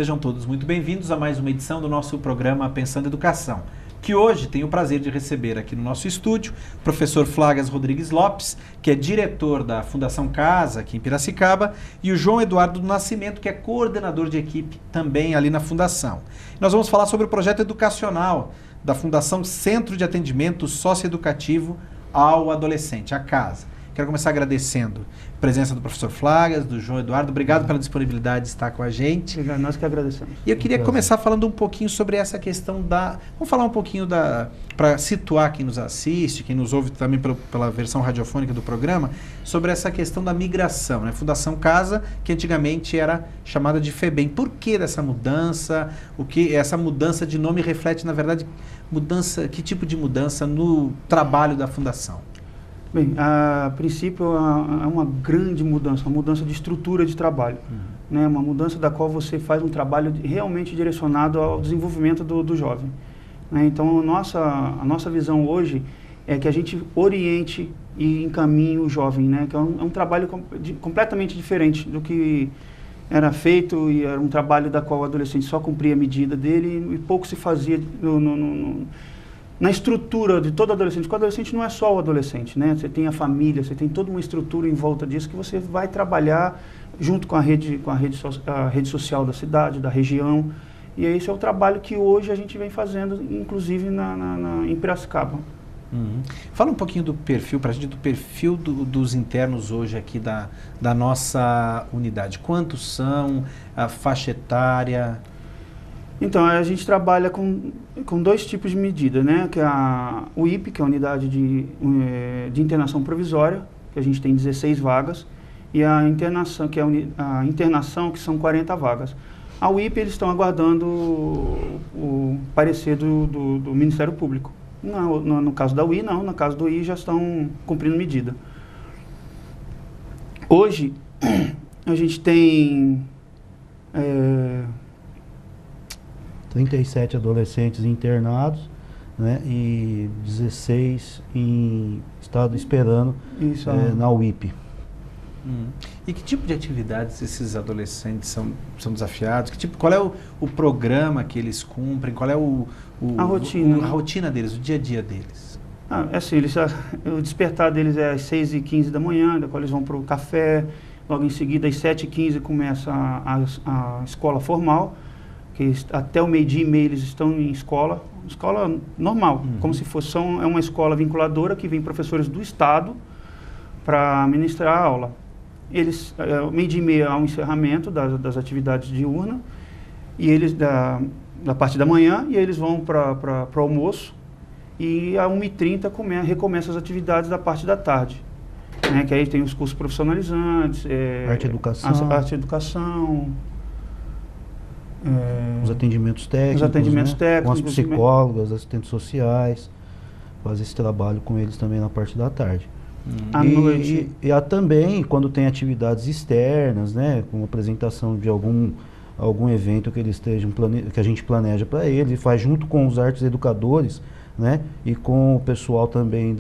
Sejam todos muito bem-vindos a mais uma edição do nosso programa Pensando Educação, que hoje tenho o prazer de receber aqui no nosso estúdio o professor Flagas Rodrigues Lopes, que é diretor da Fundação Casa, aqui em Piracicaba, e o João Eduardo do Nascimento, que é coordenador de equipe também ali na Fundação. Nós vamos falar sobre o projeto educacional da Fundação Centro de Atendimento Socioeducativo ao Adolescente, a Casa. Quero começar agradecendo a presença do professor Flagas, do João Eduardo. Obrigado pela disponibilidade de estar com a gente. Nós que agradecemos. E eu queria começar falando um pouquinho sobre essa questão da... Vamos falar um pouquinho para situar quem nos assiste, quem nos ouve também pela versão radiofônica do programa, sobre essa questão da migração, né? Fundação Casa, que antigamente era chamada de FEBEM. Por que dessa mudança? O que essa mudança de nome reflete, na verdade, que tipo de mudança no trabalho da Fundação? Bem, a princípio é uma grande mudança, uma mudança de estrutura de trabalho, né? Uma mudança da qual você faz um trabalho realmente direcionado ao desenvolvimento do jovem, né? Então, a nossa visão hoje é que a gente oriente e encaminhe o jovem, né? Que é um trabalho completamente diferente do que era feito, e era um trabalho da qual o adolescente só cumpria a medida dele e pouco se fazia na estrutura de todo adolescente, porque o adolescente não é só o adolescente, né? Você tem a família, você tem toda uma estrutura em volta disso que você vai trabalhar junto com a rede social da cidade, da região. E esse é o trabalho que hoje a gente vem fazendo, inclusive em Piracicaba. Fala um pouquinho do perfil, para a gente, do perfil dos internos hoje aqui da nossa unidade. Quantos são? A faixa etária? Então, a gente trabalha com dois tipos de medida, né? Que é a UIP, que é a Unidade de Internação Provisória, que a gente tem 16 vagas, e a internação, que é a internação, que são 40 vagas. A UIP, eles estão aguardando o parecer do Ministério Público. No caso da UI, não. No caso do UI, já estão cumprindo medida. Hoje, a gente tem... 37 adolescentes internados, né, e 16 em estado esperando na UIP. E que tipo de atividades esses adolescentes são desafiados? Qual é o programa que eles cumprem? Qual é a rotina? A rotina deles, o dia a dia deles? Assim, o despertar deles é às 6h15 da manhã, da qual eles vão para o café. Logo em seguida, às 7h15 começa a escola formal, que até o meio-dia e meio eles estão em escola normal, como se fosse é uma escola vinculadora que vem professores do Estado para ministrar a aula. Eles, meio-dia e meio há um encerramento das atividades diurnas, e eles da parte da manhã, e eles vão para o almoço, e a 1h30 recomeça as atividades da parte da tarde, né? Que aí tem os cursos profissionalizantes, arte e educação, os atendimentos técnicos, com as psicólogas, assistentes sociais, fazer esse trabalho com eles também na parte da tarde. À noite. E há também, quando tem atividades externas, né, com apresentação de algum evento que eles estejam que a gente planeja para eles, e faz junto com os artes educadores, né, e com o pessoal também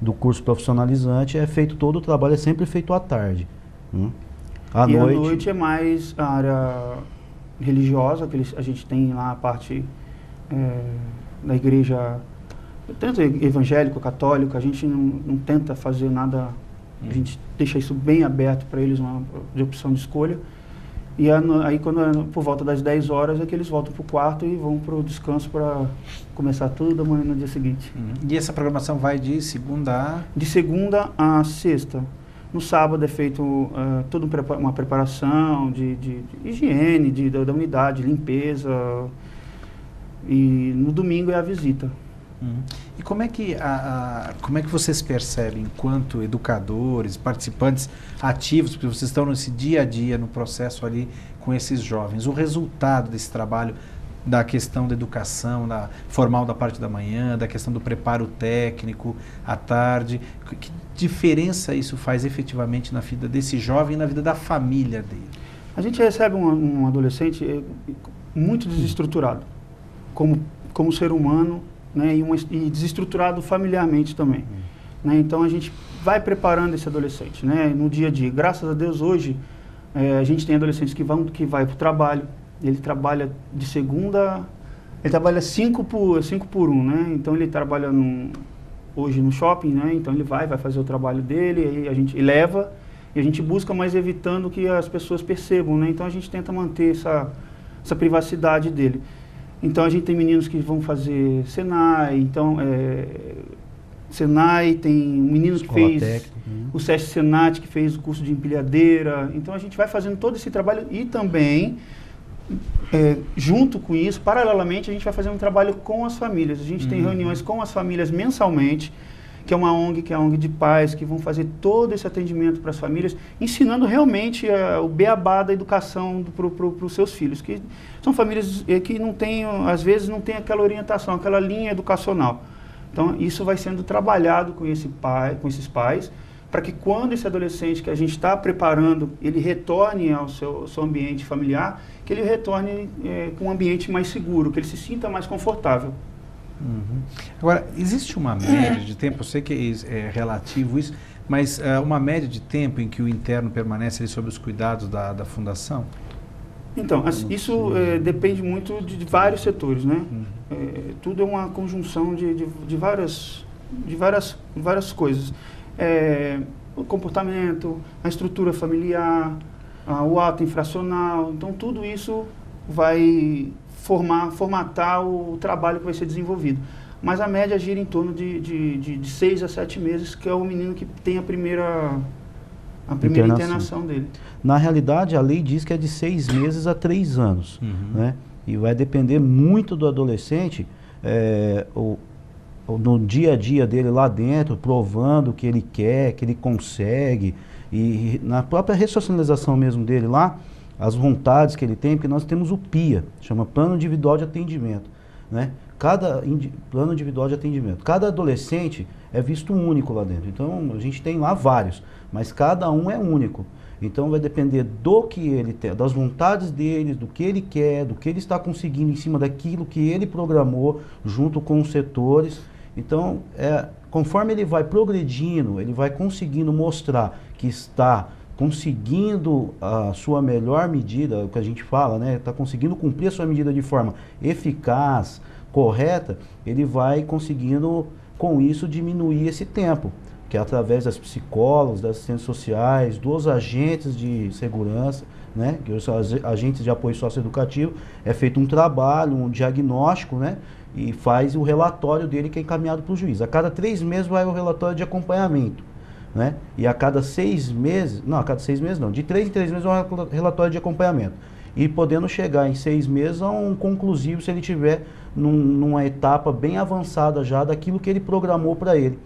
do curso profissionalizante, é feito todo o trabalho, é sempre feito à tarde. À noite é mais a área religiosa, que a gente tem lá a parte da igreja, tanto evangélico, católico. A gente não tenta fazer nada, a gente deixa isso bem aberto para eles, de opção de escolha. E aí, por volta das 10 horas, é que eles voltam para o quarto e vão para o descanso para começar tudo amanhã no dia seguinte. E essa programação vai de segunda a... De segunda a sexta. No sábado é feito toda uma preparação de higiene da unidade, limpeza, e no domingo é a visita. E como é que vocês percebem, enquanto educadores, participantes ativos, porque vocês estão nesse dia a dia, no processo ali com esses jovens, o resultado desse trabalho, da questão da educação formal da parte da manhã, da questão do preparo técnico à tarde? Que diferença isso faz efetivamente na vida desse jovem e na vida da família dele? A gente recebe um adolescente muito desestruturado, como ser humano, né, e desestruturado familiarmente também. Né? Então a gente vai preparando esse adolescente, né, no dia a dia. Graças a Deus hoje a gente tem adolescentes que vai para o trabalho, Ele trabalha de segunda... Ele trabalha 5 por 1, né? Então ele trabalha hoje no shopping, né? Então ele vai fazer o trabalho dele, aí a gente leva e a gente busca, mas evitando que as pessoas percebam, né? Então a gente tenta manter essa privacidade dele. Então a gente tem meninos que vão fazer Senai, então Senai, tem um menino que fez o SESC Senat, que fez o curso de empilhadeira. Então a gente vai fazendo todo esse trabalho e também, junto com isso, paralelamente, a gente vai fazendo um trabalho com as famílias. A gente tem reuniões com as famílias mensalmente, que é uma ONG, que é a ONG de pais, que vão fazer todo esse atendimento para as famílias, ensinando realmente o beabá da educação para os seus filhos, que são famílias que não têm, às vezes, não tem aquela orientação, aquela linha educacional. Então, isso vai sendo trabalhado com esses pais, para que quando esse adolescente que a gente está preparando, ele retorne ao seu ambiente familiar, que ele retorne com um ambiente mais seguro, que ele se sinta mais confortável. Agora, existe uma média de tempo, eu sei que é relativo isso, mas uma média de tempo em que o interno permanece ali sob os cuidados da fundação? Então, isso depende muito de vários setores, né? Tudo é uma conjunção de várias coisas. O comportamento, a estrutura familiar, o ato infracional, então tudo isso vai formatar o trabalho que vai ser desenvolvido. Mas a média gira em torno de 6 a 7 meses, que é o menino que tem a primeira internação dele. Na realidade, a lei diz que é de 6 meses a 3 anos, né? E vai depender muito do adolescente, no dia a dia dele lá dentro, provando que ele quer, que ele consegue, e na própria ressocialização mesmo dele lá, as vontades que ele tem, porque nós temos o PIA, chama Plano Individual de Atendimento, né? Plano Individual de Atendimento. Cada adolescente é visto único lá dentro, então a gente tem lá vários, mas cada um é único. Então vai depender do que ele tem, das vontades dele, do que ele quer, do que ele está conseguindo em cima daquilo que ele programou junto com os setores. Então, conforme ele vai progredindo, ele vai conseguindo mostrar que está conseguindo a sua melhor medida, o que a gente fala, né? Está conseguindo cumprir a sua medida de forma eficaz, correta, ele vai conseguindo, com isso, diminuir esse tempo, que é através das psicólogos, das assistentes sociais, dos agentes de segurança, né? Que os agentes de apoio socioeducativo, é feito um trabalho, um diagnóstico, né? E faz o relatório dele, que é encaminhado para o juiz. A cada 3 meses vai o relatório de acompanhamento, né? E a cada 6 meses, de 3 em 3 meses vai um relatório de acompanhamento. E podendo chegar em 6 meses a um conclusivo, se ele tiver numa etapa bem avançada já daquilo que ele programou para ele.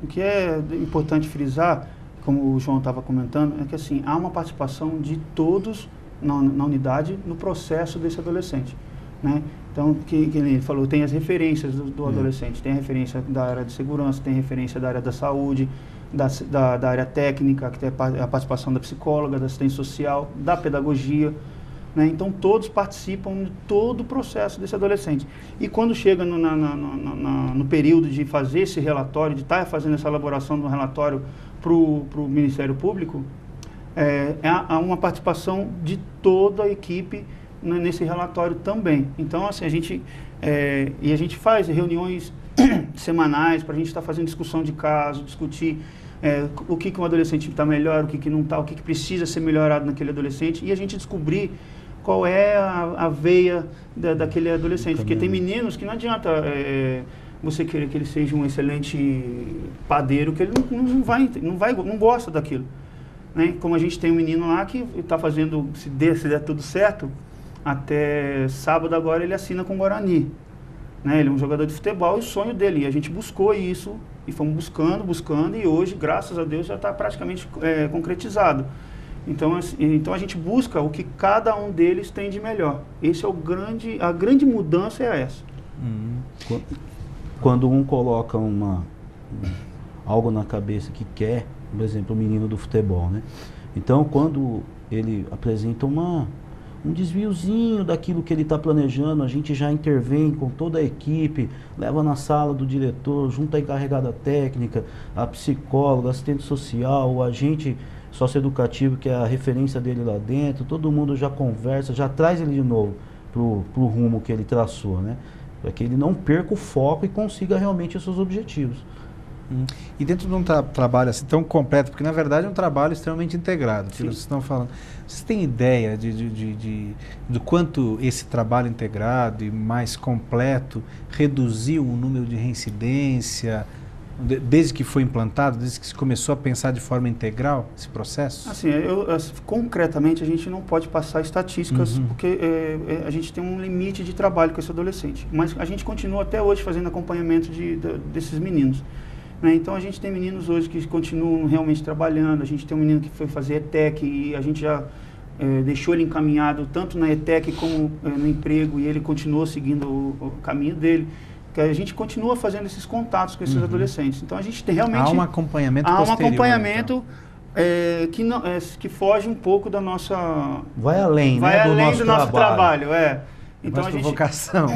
O que é importante frisar, como o João estava comentando, é que assim, há uma participação de todos na unidade no processo desse adolescente, né? Então, que ele falou, tem as referências do adolescente, tem a referência da área de segurança, tem a referência da área da saúde, da área técnica, que tem a participação da psicóloga, da assistência social, da pedagogia, né? Então, todos participam de todo o processo desse adolescente. E quando chega no período de fazer esse relatório, de estar fazendo essa elaboração do relatório para o Ministério Público, há uma participação de toda a equipe nesse relatório também. Então, assim, a gente faz reuniões semanais para a gente estar fazendo discussão de caso, discutir o que um adolescente está melhor, o que não está, o que precisa ser melhorado naquele adolescente, e a gente descobrir qual é a veia daquele adolescente. Porque tem meninos que não adianta você querer que ele seja um excelente padeiro, que ele não gosta daquilo, né? Como a gente tem um menino lá que está fazendo, se der tudo certo, até sábado agora ele assina com o Guarani, né? Ele é um jogador de futebol e o sonho dele, e a gente buscou isso, e fomos buscando, e hoje, graças a Deus, já está praticamente concretizado. Então a gente busca o que cada um deles tem de melhor. Esse é a grande mudança é essa. Quando um coloca algo na cabeça que quer, por exemplo, o menino do futebol, né? Então, quando ele apresenta um desviozinho daquilo que ele está planejando, a gente já intervém com toda a equipe, leva na sala do diretor, junto à encarregada técnica, a psicóloga, assistente social, o agente socioeducativo, que é a referência dele lá dentro, todo mundo já conversa, já traz ele de novo pro rumo que ele traçou, né? Para que ele não perca o foco e consiga realmente os seus objetivos. E dentro de um trabalho assim tão completo, porque na verdade é um trabalho extremamente integrado, que vocês estão falando. Vocês têm ideia do quanto esse trabalho integrado e mais completo reduziu o número de reincidência, desde que foi implantado, desde que se começou a pensar de forma integral esse processo? Assim, concretamente a gente não pode passar estatísticas, porque a gente tem um limite de trabalho com esse adolescente. Mas a gente continua até hoje fazendo acompanhamento desses meninos. Né? Então a gente tem meninos hoje que continuam realmente trabalhando, a gente tem um menino que foi fazer ETEC e a gente já deixou ele encaminhado tanto na ETEC como no emprego, e ele continuou seguindo o caminho dele. Que a gente continua fazendo esses contatos com esses adolescentes. Então a gente tem realmente... Há um acompanhamento posterior. Há um acompanhamento que foge um pouco da nossa... Vai além, vai né, além do nosso trabalho. Então a gente... vocação.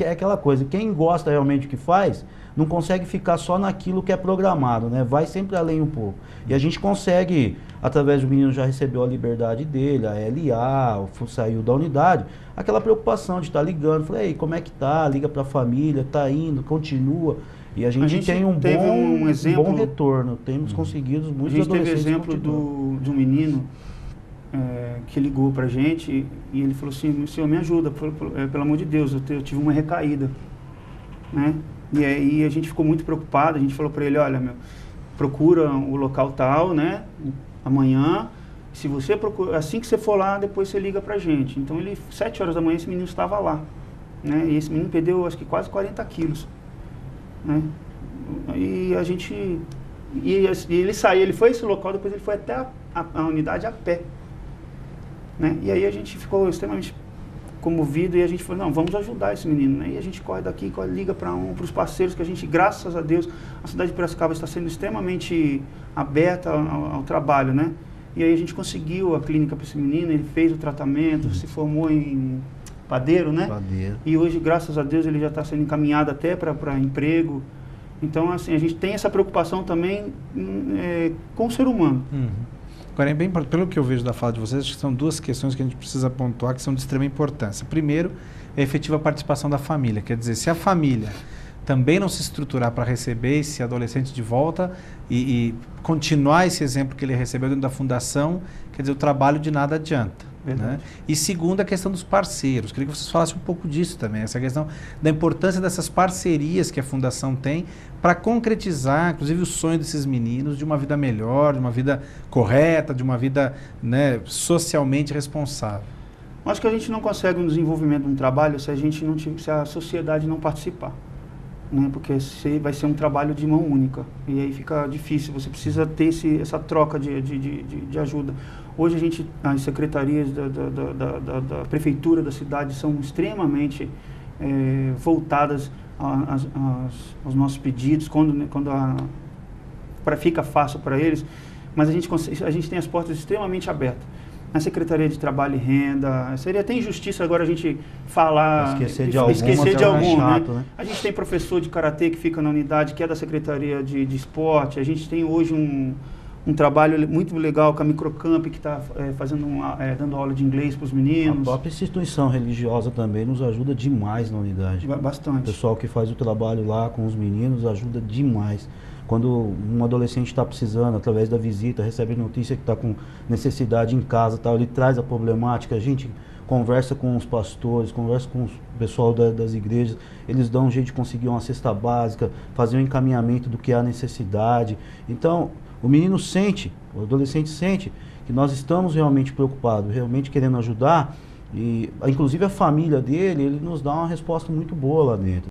É aquela coisa, quem gosta realmente do que faz, não consegue ficar só naquilo que é programado, né? Vai sempre além um pouco. E a gente consegue, através do menino já recebeu a liberdade dele, a LA, saiu da unidade, aquela preocupação de estar ligando, falei, como é que tá? Liga para a família, tá indo, continua. E a gente tem um bom retorno, temos conseguido muitos adolescentes. A gente teve exemplo de um menino que ligou pra gente e ele falou assim, senhor, me ajuda, pelo amor de Deus, eu tive uma recaída, né? E aí a gente ficou muito preocupado, a gente falou para ele, olha, procura o local tal, né, amanhã, se você procura, assim que você for lá, depois você liga pra gente. Então 7 horas da manhã esse menino estava lá, né, e esse menino perdeu acho que quase 40 quilos, né, e a gente, ele saiu, ele foi a esse local, depois ele foi até a unidade a pé, né, e aí a gente ficou extremamente comovido e a gente falou, não, vamos ajudar esse menino, né? E a gente corre daqui, liga para os parceiros que a gente, graças a Deus, a cidade de Piracicaba está sendo extremamente aberta ao trabalho, né? E aí a gente conseguiu a clínica para esse menino, ele fez o tratamento, se formou em padeiro, né? Padeiro. E hoje, graças a Deus, ele já está sendo encaminhado até para emprego. Então, assim, a gente tem essa preocupação também com o ser humano. Agora, pelo que eu vejo da fala de vocês, acho que são duas questões que a gente precisa pontuar que são de extrema importância. Primeiro, é a efetiva participação da família. Quer dizer, se a família também não se estruturar para receber esse adolescente de volta e continuar esse exemplo que ele recebeu dentro da fundação, quer dizer, o trabalho de nada adianta. Né? E segundo, a questão dos parceiros. Queria que vocês falassem um pouco disso também, essa questão da importância dessas parcerias que a Fundação tem para concretizar, inclusive, o sonho desses meninos de uma vida melhor, de uma vida correta, de uma vida, né, socialmente responsável. Acho que a gente não consegue um desenvolvimento de um trabalho se a sociedade não participar, né? Porque vai ser um trabalho de mão única e aí fica difícil, você precisa ter essa troca de ajuda. Hoje as secretarias da prefeitura da cidade são extremamente voltadas aos nossos pedidos, quando fica fácil para eles, mas a gente tem as portas extremamente abertas. Na Secretaria de Trabalho e Renda, seria até injustiça agora a gente falar, esquecer de algum, chato, né? A gente tem professor de karatê que fica na unidade, que é da Secretaria de Esporte, a gente tem hoje um trabalho muito legal com a Microcamp, que está dando aula de inglês para os meninos. A própria instituição religiosa também nos ajuda demais na unidade. Bastante. O pessoal que faz o trabalho lá com os meninos ajuda demais. Quando um adolescente está precisando, através da visita, recebe notícia que está com necessidade em casa, tal, ele traz a problemática, a gente conversa com os pastores, conversa com o pessoal das igrejas, eles dão um jeito de conseguir uma cesta básica, fazer um encaminhamento do que é a necessidade. Então, o menino sente, o adolescente sente que nós estamos realmente preocupados, realmente querendo ajudar, e inclusive a família dele, ele nos dá uma resposta muito boa lá dentro.